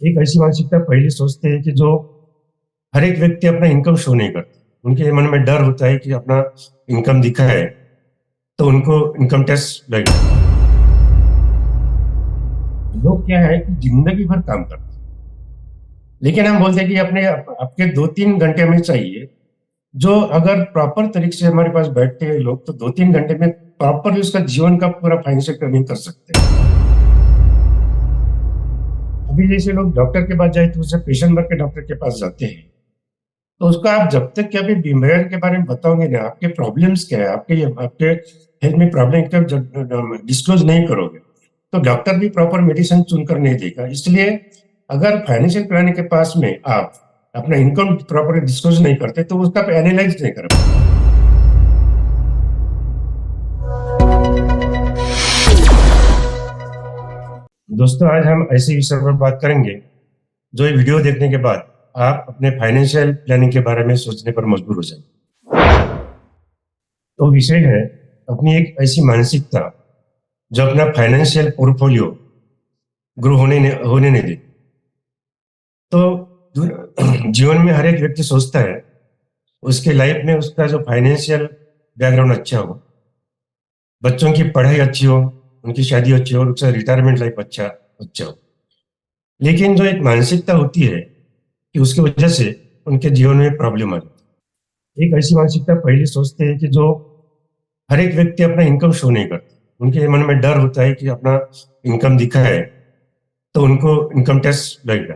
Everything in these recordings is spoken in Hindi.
एक ऐसी मानसिकता पहले सोचते हैं कि जो हर एक व्यक्ति अपना इनकम शो नहीं करता। उनके मन में डर होता है कि अपना इनकम दिखा है तो उनको इनकम टैक्स लगेगा। लोग क्या है कि जिंदगी भर काम करते हैं, लेकिन हम बोलते हैं कि आपके 2-3 घंटे हमें चाहिए। जो अगर प्रॉपर तरीके से हमारे पास बैठते हैं लोग तो 2-3 घंटे में प्रॉपरली उसका जीवन का पूरा फाइनेंशियल प्लानिंग कर सकते हैं। अभी जैसे लोग डॉक्टर के पास जाए तो उसे पेशेंट भर के डॉक्टर के पास जाते हैं, तो उसका आप जब तक कि अभी बीमारी के बारे में बताओगे ना, आपके प्रॉब्लम्स क्या है, आपके आपके हेल्थ में प्रॉब्लम क्या डिस्क्लोज नहीं करोगे तो डॉक्टर भी प्रॉपर मेडिसिन चुनकर नहीं देगा। इसलिए अगर फाइनेंशियल प्लानिंग के पास में आप अपना इनकम प्रॉपर डिस्क्लोज नहीं करते तो उसका एनालाइज नहीं कर पाते। दोस्तों, आज हम ऐसे विषय पर बात करेंगे जो ये वीडियो देखने के बाद आप अपने फाइनेंशियल प्लानिंग के बारे में सोचने पर मजबूर हो जाएंगे। तो विषय है अपनी एक ऐसी मानसिकता जो अपना फाइनेंशियल पोर्टफोलियो ग्रो होने नहीं देती। तो जीवन में हर एक व्यक्ति सोचता है उसके लाइफ में उसका जो फाइनेंशियल बैकग्राउंड अच्छा हो, बच्चों की पढ़ाई अच्छी हो, उनकी शादी अच्छी हो, उसका रिटायरमेंट लाइफ अच्छा अच्छा हो। लेकिन जो एक मानसिकता होती है कि उसकी वजह से उनके जीवन में प्रॉब्लम आ जाती है। एक ऐसी मानसिकता पहले सोचते हैं कि जो हर एक व्यक्ति अपना इनकम शो नहीं करता। उनके मन में डर होता है कि अपना इनकम दिखा है तो उनको इनकम टैक्स लगेगा।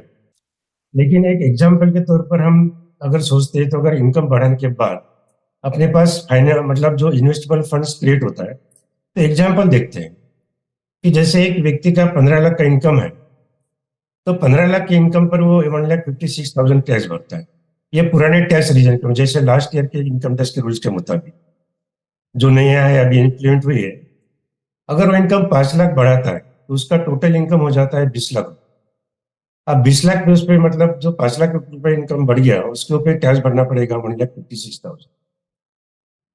लेकिन एक एग्जाम्पल के तौर पर हम अगर सोचते हैं तो अगर इनकम बढ़ाने के बाद अपने पास फाइनल मतलब जो इन्वेस्टेबल फंड्स क्रिएट होता है, तो एग्जाम्पल देखते हैं कि जैसे एक व्यक्ति का 15 लाख का इनकम है तो 15 लाख की इनकम पर वो 1,56,000 टैक्स भरता है। ये पुराने टैक्स रीजन के जैसे लास्ट ईयर के इनकम टैक्स के रूल्स के मुताबिक जो नया है अभी इम्प्लीमेंट हुई है। अगर वो इनकम 5 लाख बढ़ाता है तो उसका टोटल इनकम हो जाता है 20 लाख। अब 20 लाख पे उस पर मतलब जो 5 लाख रुपए इनकम बढ़ गया उसके ऊपर टैक्स भरना पड़ेगा 1,56,000।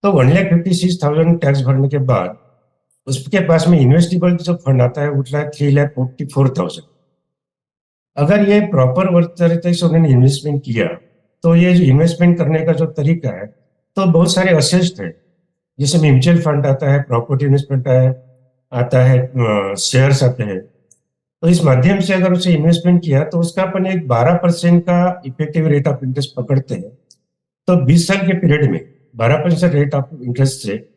तो 1,56,000 टैक्स भरने के बाद उसके पास में इन्वेस्टेबल जो फंड आता है उठला है 3,44,000। अगर ये प्रॉपर वर्क तरीके से उन्होंने इन्वेस्टमेंट किया तो ये जो इन्वेस्टमेंट करने का जो तरीका है, तो बहुत सारे असेस्ट है। जैसे म्यूचुअल फंड आता है, प्रॉपर्टी इन्वेस्टमेंट आता है, शेयर्स आते हैं। तो इस माध्यम से अगर उसे इन्वेस्टमेंट किया तो उसका अपन एक 12% का इफेक्टिव रेट ऑफ इंटरेस्ट पकड़ते हैं। तो 20 साल के पीरियड में 12% रेट ऑफ इंटरेस्ट से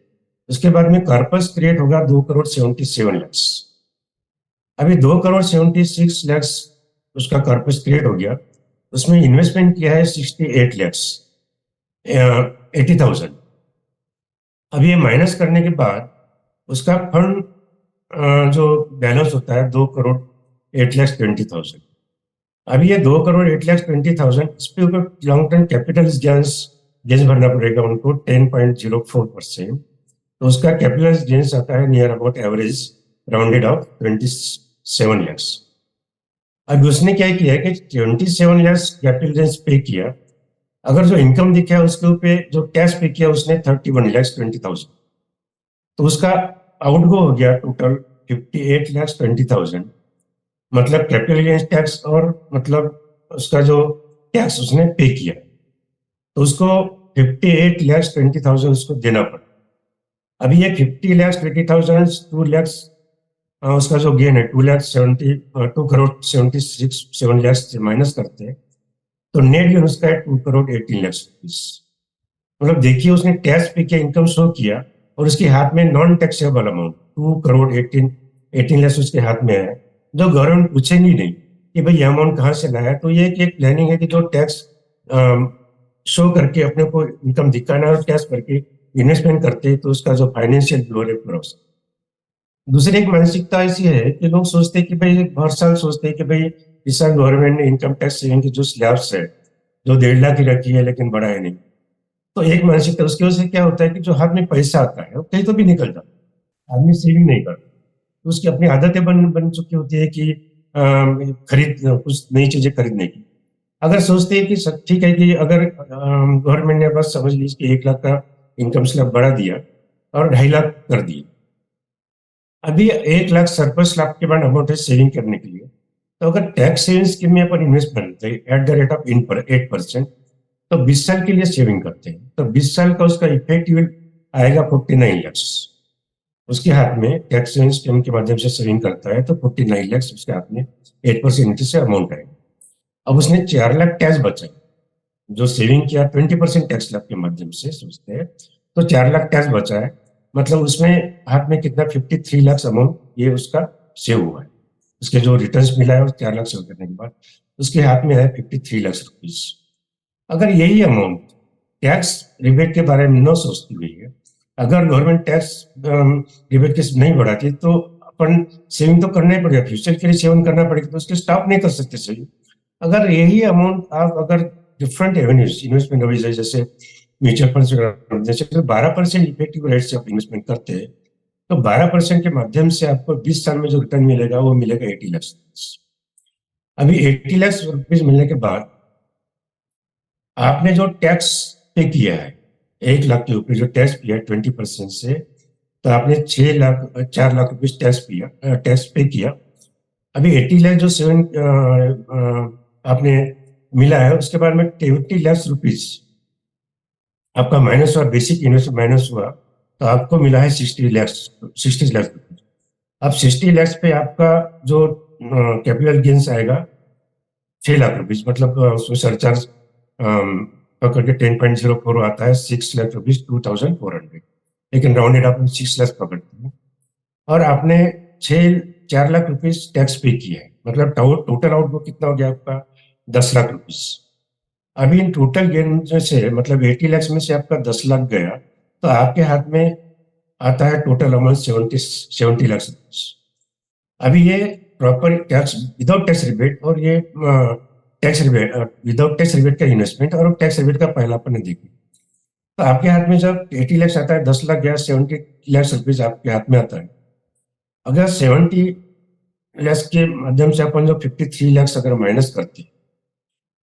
उसके बाद में कॉर्पस क्रिएट होगा 2,77,00,000। अभी 2,76,00,000 उसका कॉर्पस क्रिएट हो गया। उसमें इन्वेस्टमेंट किया है 68,00,000 80,000। अब ये माइनस करने के बाद उसका फंड जो बैलेंस होता है 2,08,20,000। अब ये 2,08,20,000 इस पे ऊपर long term capital gains gains भरना पड़ेगा उनको 10.04%। तो उसका कैपिटल गेन्स आता है near about average rounded off 27 lakhs। अब उसने क्या किया है कि 27 lakhs कैपिटल गेन्स पे किया। अगर जो इनकम दिखा है उसके ऊपर जो टैक्स पे किया उसने 31,20,000। तो उसका आउटगो हो गया टोटल 58,20,000। मतलब कैपिटल गेन्स टैक्स और मतलब उसका जो टैक्स उसने पे किया तो उसको 58,20,000 उसको देना पड़ा। अभी ये 50,20,000 2 लाख उसका जो गेन है 2,76,7 लाख से माइनस करते हैं तो नेट गेन उसका है 2,18 लाख रुपीज। मतलब देखिए उसने टैक्स पे किया, इनकम शो किया और उसके हाथ में नॉन टैक्सेबल अमाउंट 2,18 लाख उसके हाथ में है, जो गवर्नमेंट पूछेगी नहीं कि भाई ये अमाउंट कहाँ से लाया। तो ये एक प्लानिंग है कि जो टैक्स शो करके अपने को इनकम दिखाना और टैक्स करके इन्वेस्टमेंट करते तो उसका जो फाइनेंशियल ग्लोर है पूरा। दूसरी एक मानसिकता ऐसी है कि लोग सोचते हैं कि भाई हर साल सोचते हैं कि भाई इस साल गवर्नमेंट ने इनकम टैक्स सेविंग की जो स्लैब्स है जो 1.5 लाख की रखी है लेकिन बढ़ाया नहीं। तो एक मानसिकता उसकी वजह से क्या होता है कि जो हाथ में पैसा आता है वो कहीं तो भी निकल जाता है, आदमी सेविंग नहीं करता। तो उसकी अपनी आदतें बन बन चुकी होती है कि खरीद कुछ नई चीजें खरीदने की। अगर सोचते हैं कि ठीक है कि अगर गवर्नमेंट ने बस समझ लीजिए कि 1 लाख का इनकम स्लैब बढ़ा दिया और 2.5 लाख कर दिए। अभी 1 लाख सरप्लस लाख के बाद अमाउंट है सेविंग करने के लिए। तो अगर टैक्स सेविंग स्कीम में अपन इन्वेस्टमेंट करते हैं एट द रेट ऑफ 8%, तो 20 साल के लिए सेविंग करते हैं, तो 20 साल का उसका इफेक्टिव आएगा 49 लाख। उसके हाथ में टैक्स सेविंग स्कीम के माध्यम से सेविंग करता है तो 49 लाख उसके हाथ में 8% इंटरेस्ट से अमाउंट आएगा। अब उसने 4 लाख टैक्स बचाए, जो सेविंग किया 20% टैक्स स्लैब के माध्यम से सोचते हैं, तो 4 लाख टैक्स बचा है, मतलब उसमें हाथ में कितना 53 लाख अमाउंट ये उसका सेव हुआ है। उसके जो रिटर्न्स मिला है उस 4 लाख सेव करने के बाद उसके हाथ में है 53 लाख रुपीज। अगर यही अमाउंट टैक्स रिबेट के बारे में न सोचती हुई है, अगर गवर्नमेंट टैक्स रिबेट के नहीं बढ़ाती तो अपन सेविंग तो करना ही पड़ेगा, फ्यूचर के लिए सेविंग करना पड़ेगा, तो उसके स्टॉप नहीं कर सकते सेविंग। अगर यही अमाउंट आप अगर डिफरेंट एवेन्यूज इन्वेस्टमेंट अभी जैसे म्यूचुअल फंड जैसे 12% इफेक्टिव रेट से आप इन्वेस्टमेंट करते हैं, तो 12% के माध्यम से आपको 20 साल में जो रिटर्न मिलेगा वो मिलेगा 80 लाख। अभी 80 लाख रुपीज मिलने के बाद आपने जो टैक्स पे किया है 1 लाख के ऊपर जो टैक्स किया है 20% से, तो आपने 4 लाख रुपीज टैक्स पे किया। अभी 80 लाख जो आपने मिला है उसके बाद में 20 लाख रुपीज आपका माइनस हुआ, बेसिक इन्वेस्टमेंट माइनस हुआ, तो आपको मिला है 60 लाख रुपीज। अब 60 लाख पे आपका जो कैपिटल गेन्स आएगा 6 लाख रुपीज, मतलब उसमें सरचार्ज पकड़ के 10.04 आता है 6 लाख रुपीज 2400, लेकिन राउंडेड आप 6 लाख पकड़ते हैं। और आपने 4 लाख रुपीज टैक्स पे किया है, मतलब टोटल आउटगो कितना हो गया आपका 10 लाख रुपीज। अभी इन टोटल गेन से मतलब 80 लाख में से आपका 10 लाख गया, तो आपके हाथ में आता है टोटल अमाउंट 70 लाख रुपीज। अभी ये proper tax without tax rebate और ये tax rebate without tax rebate का इन्वेस्टमेंट और टैक्स रिबेट का पहला अपन ने देखा। तो आपके हाथ में जब 80 लाख आता है, 10 लाख गया, 70 लाख रुपीज आपके हाथ में आता है। अगर 70 लाख के माध्यम से अपन जो 53 लाख अगर माइनस करते हैं,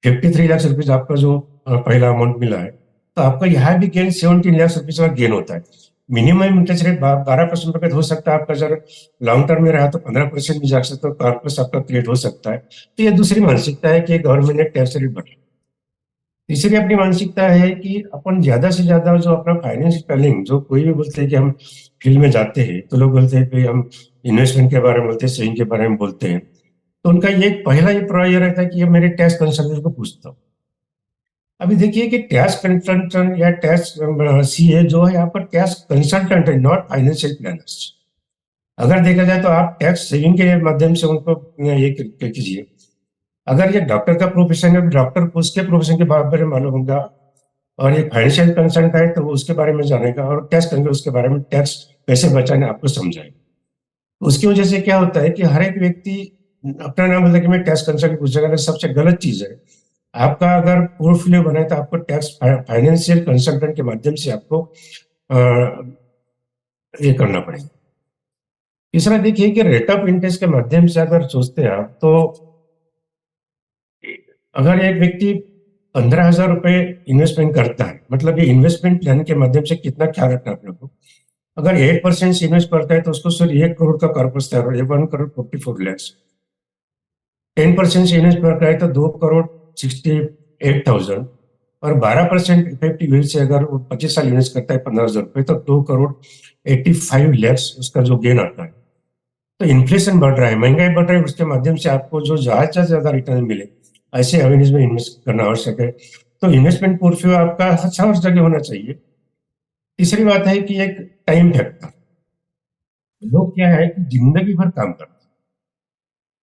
53 लाख रुपीज आपका जो पहला अमाउंट मिला है, तो आपका यहाँ भी गेन 17 लाख रुपीज का गेन होता है। मिनिमम इंटरेस्ट रेट 12% पे हो सकता है आपका, अगर लॉन्ग टर्म में रहा तो 15% भी जा सकता है, कॉर्पस आपका क्रिएट हो सकता है। तो ये दूसरी मानसिकता है कि गवर्नमेंट ने टैक्स रेट बढ़ाया। तीसरी अपनी मानसिकता है कि अपन ज्यादा से ज्यादा जो अपना फाइनेंशियल प्लानिंग, जो कोई भी बोलते हैं कि हम फील्ड में जाते हैं तो लोग बोलते हैं कि हम इन्वेस्टमेंट के बारे में बोलते हैं, सेविंग के बारे में बोलते हैं, तो उनका ये पहला ये प्रयास ये रहता है कि ये मेरे टैक्स कंसल्टेंट को पूछता हूँ। अभी देखिए कि टैक्स कंसल्टेंट या टैक्स सीए जो है आपका टैक्स कंसल्टेंट है, नॉट फाइनेंशियल प्लानर्स। अगर देखा जाए तो आप टैक्स सेविंग के माध्यम से उनको ये कीजिए। अगर ये डॉक्टर का प्रोफेशन है, डॉक्टर को उसके प्रोफेशन के बारे में मालूम होगा, और ये फाइनेंशियल कंसल्टेंट है तो वो उसके बारे में जानेगा, और टैक्स करेंगे उसके बारे में, टैक्स कैसे बचाने आपको समझाएगा। उसकी वजह से क्या होता है कि हर एक व्यक्ति अपना नाम बोलता है कि मैं टैक्स कंसल्टेंट पूछेगा, सबसे गलत चीज है। आपका अगर पोर्टफोलियो बनाए तो आपको टैक्स फाइनेंशियल कंसल्टेंट के माध्यम से आपको ये करना पड़ेगा। तीसरा देखिए कि रेट ऑफ इंटरेस्ट के माध्यम से अगर सोचते हैं आप, तो अगर एक व्यक्ति 15,000 रुपए इन्वेस्टमेंट करता है, मतलब ये इन्वेस्टमेंट प्लान के माध्यम से कितना ख्याल रखना आप लोग को। अगर 8% से इन्वेस्ट करता है तो उसको सिर्फ 1 करोड़ का कॉर्पस तैयार हो, 1,44,00,000। 10% से इन्वेस्ट करता है तो 2,68,000, और 12% इफेक्टिव रेट से अगर वो 25 साल इन्वेस्ट करता है 15,000 रुपए, तो 2,85,00,000 उसका जो गेन आता है। तो इन्फ्लेशन बढ़ रहा है, महंगाई बढ़ रही है, उसके माध्यम से आपको जो ज्यादा से ज्यादा रिटर्न मिले ऐसे एवेन्यूज में इन्वेस्ट करना आवश्यक है। तो इन्वेस्टमेंट पोर्टफोलियो आपका अच्छा हर जगह होना चाहिए। तीसरी बात है कि एक टाइम फैक्टर। लोग क्या है कि जिंदगी भर काम करते हैं,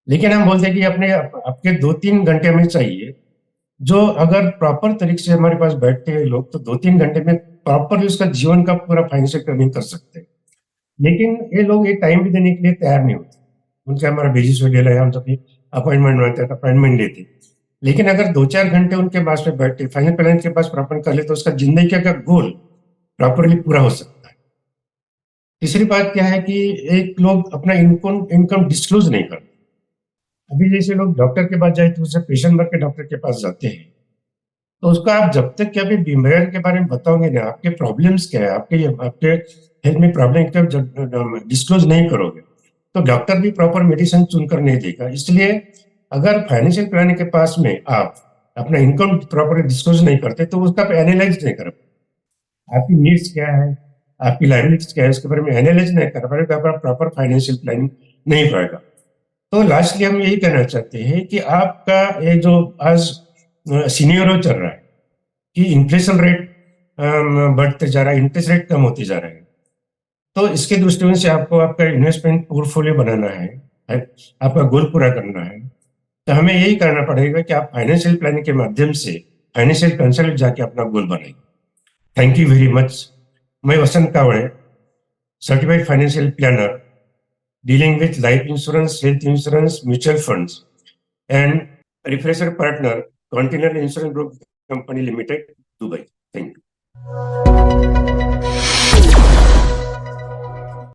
लेकिन हम बोलते हैं कि अपने आपके 2-3 घंटे में चाहिए, जो अगर प्रॉपर तरीके से हमारे पास बैठते हैं लोग तो 2-3 घंटे में प्रॉपरली उसका जीवन का पूरा फाइनेंशियल प्लानिंग कर सकते हैं। लेकिन ये लोग ये टाइम भी देने के लिए तैयार नहीं होते। उनका हमारा बिजी शेड्यूल है, हम तो अपॉइंटमेंट मांगते हैं, अपॉइंटमेंट लेते। लेकिन अगर 2-4 घंटे उनके पास में बैठे फाइनेंशियल प्लानिंग के पास प्रॉपर कर ले तो उसका जिंदगी का गोल प्रॉपरली पूरा हो सकता है। तीसरी बात क्या है कि एक लोग अपना इनकम डिस्क्लोज नहीं करते। अभी जैसे लोग डॉक्टर के पास जाए तो उससे पेशेंट भर के डॉक्टर के पास जाते हैं, तो उसको आप जब तक कि अभी बीमारी के बारे में बताओगे ना, आपके प्रॉब्लम्स क्या है, आपके हेल्थ में प्रॉब्लम क्या डिस्क्लोज नहीं करोगे, तो डॉक्टर भी प्रॉपर मेडिसिन चुनकर नहीं देगा। इसलिए अगर फाइनेंशियल प्लानिंग के पास में आप अपना इनकम प्रॉपर डिस्क्लोज नहीं करते तो उसका एनालाइज नहीं कर पाते। आपकी नीड्स क्या है, आपकी लाइबिलिटीज क्या है, उसके बारे में एनालाइज नहीं कर पाए तो आप प्रॉपर फाइनेंशियल प्लानिंग नहीं पाएगा। तो लास्टली हम यही कहना चाहते हैं कि आपका ये जो आज सीनियरो चल रहा है कि इन्फ्लेशन रेट बढ़ते जा रहा है, इंटरेस्ट रेट कम होते जा रहे हैं, तो इसके दृष्टिकोण से आपको आपका इन्वेस्टमेंट पोर्टफोलियो बनाना है, आपका गोल पूरा करना है, तो हमें यही करना पड़ेगा कि आप फाइनेंशियल प्लानिंग के माध्यम से फाइनेंशियल कंसल्टेंट जाके अपना गोल बनाइए। Thank you very much. मैं Vasant Kawade, certified financial planner dealing with life insurance, health insurance, mutual funds, and refresher partner, Continental Insurance Group Company Limited, Dubai. Thank you.